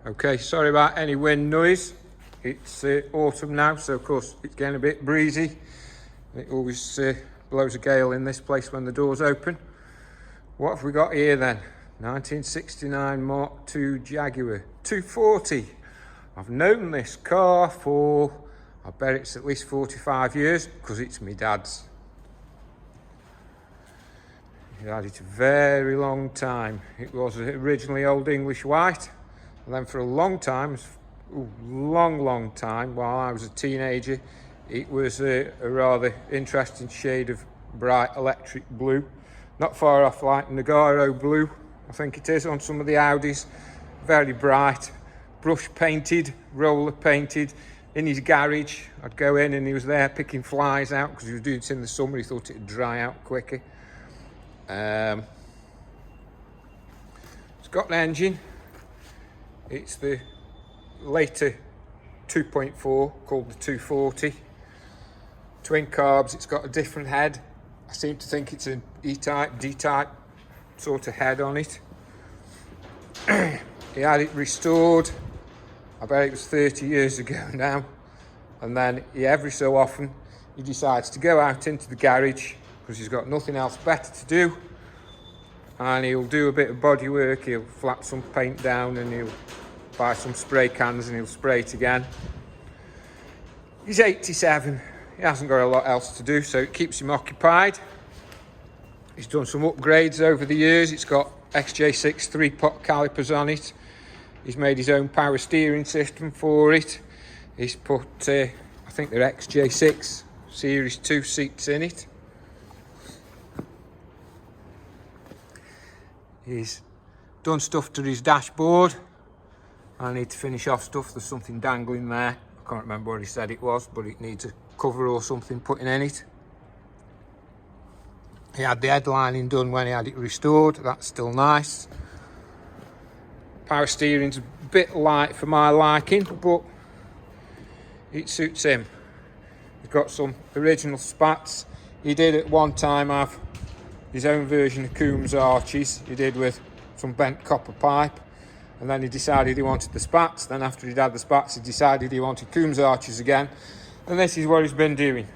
Okay, sorry about any wind noise. It's autumn now, so of course it's getting a bit breezy. It always blows a gale in this place when the doors open. What have we got here then? 1969 Mark II Jaguar 240. I've known this car for, I bet it's at least 45 years because it's my dad's. He had it a very long time. It was originally Old English white, and then for a long time, long time, while I was a teenager, it was a rather interesting shade of bright electric blue. Not far off like Nagaro blue, I think it is, on some of the Audis. Very bright, brush painted, roller painted. In his garage, I'd go in and he was there picking flies out because he was doing it in the summer. He thought it'd dry out quicker. It's got an engine. It's the later 2.4 called the 240. Twin carbs. It's got a different head. I seem to think it's an E-type, D-type sort of head on it. He had it restored, I bet it was 30 years ago now. And then every so often he decides to go out into the garage because he's got nothing else better to do. And he'll do a bit of body work, he'll flap some paint down and he'll buy some spray cans and he'll spray it again. He's 87. He hasn't got a lot else to do, so it keeps him occupied. He's done some upgrades over the years. It's got XJ6 3-pot calipers on it. He's made his own power steering system for it. He's put, I think they're XJ6 Series 2 seats in it. He's done stuff to his dashboard. I need to finish off stuff. There's something dangling there. I can't remember what he said it was, but it needs a cover or something putting in it. He had the headlining done when he had it restored. That's still nice. Power steering's a bit light for my liking, but it suits him. He's got some original spats. He did at one time have his own version of Coombs arches. He did with some bent copper pipe, and then he decided he wanted the spats. Then after he'd had the spats, he decided he wanted Coombs arches again, and this is what he's been doing.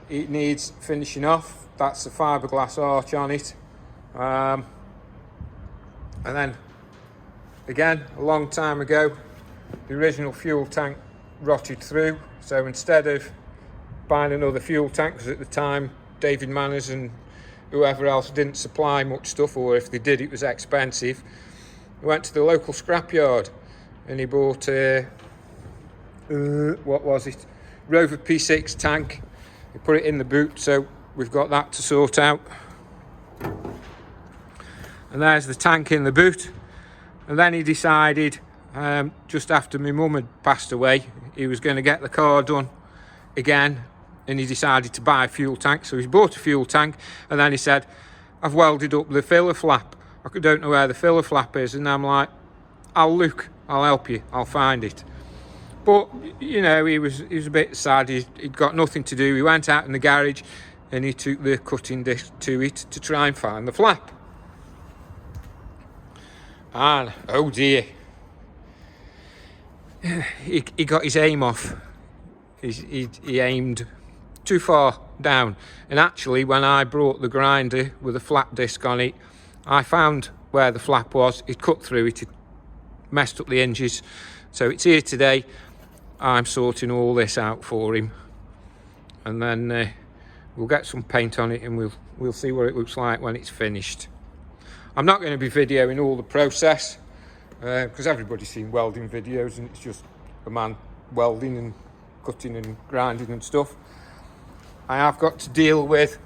It needs finishing off. That's a fiberglass arch on it. And then again, a long time ago, the original fuel tank rotted through. So instead of buying another fuel tank, because at the time David Manners and whoever else didn't supply much stuff, or if they did, it was expensive, he went to the local scrapyard and he bought a what was it, Rover P6 tank. He put it in the boot, so we've got that to sort out. And there's the tank in the boot. And then he decided, just after my mum had passed away, he was going to get the car done again, and he decided to buy a fuel tank. So he bought a fuel tank, and then he said, I've welded up the filler flap. I don't know where the filler flap is. And I'm like, I'll look, I'll help you, I'll find it. But, you know, he was a bit sad. He'd got nothing to do. He went out in the garage and he took the cutting disc to it to try and find the flap. And, oh dear, he got his aim off. He aimed too far down. And actually, when I brought the grinder with a flap disc on it, I found where the flap was. It cut through it, it messed up the hinges. So it's here today. I'm sorting all this out for him, and then we'll get some paint on it and we'll see what it looks like when it's finished. I'm not going to be videoing all the process because everybody's seen welding videos and it's just a man welding and cutting and grinding and stuff. I have got to deal with,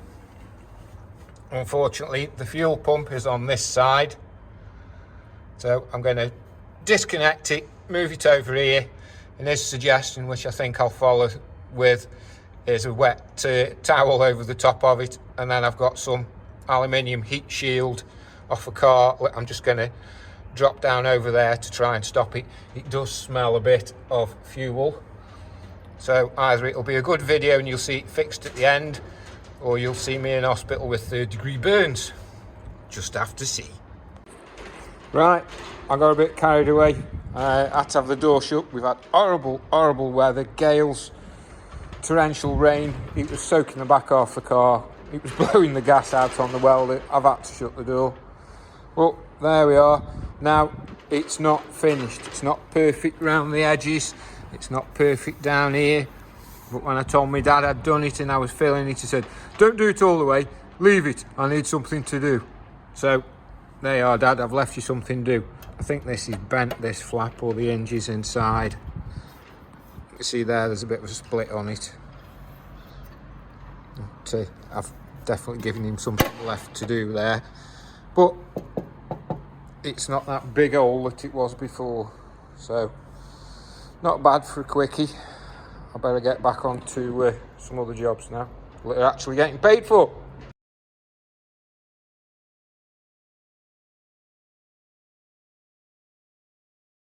unfortunately, the fuel pump is on this side, so I'm going to disconnect it, move it over here, and his suggestion, which I think I'll follow with, is a wet towel over the top of it, and then I've got some aluminium heat shield off a car. I'm just going to drop down over there to try and stop it. It does smell a bit of fuel, so either it'll be a good video and you'll see it fixed at the end, or you'll see me in hospital with third-degree burns. Just have to see. Right, I got a bit carried away. I had to have the door shut. We've had horrible, horrible weather, gales, torrential rain. It was soaking the back half the car. It was blowing the gas out on the welder. I've had to shut the door. But there we are. Now, it's not finished. It's not perfect around the edges. It's not perfect down here. But when I told my dad I'd done it and I was filling it, he said, don't do it all the way. Leave it. I need something to do. So, there you are, Dad. I've left you something to do. I think this is bent, this flap, or the hinges inside. You see there's a bit of a split on it. But, I've definitely given him something left to do there. But it's not that big hole that it was before. So, not bad for a quickie. I better get back on to some other jobs now that are actually getting paid for.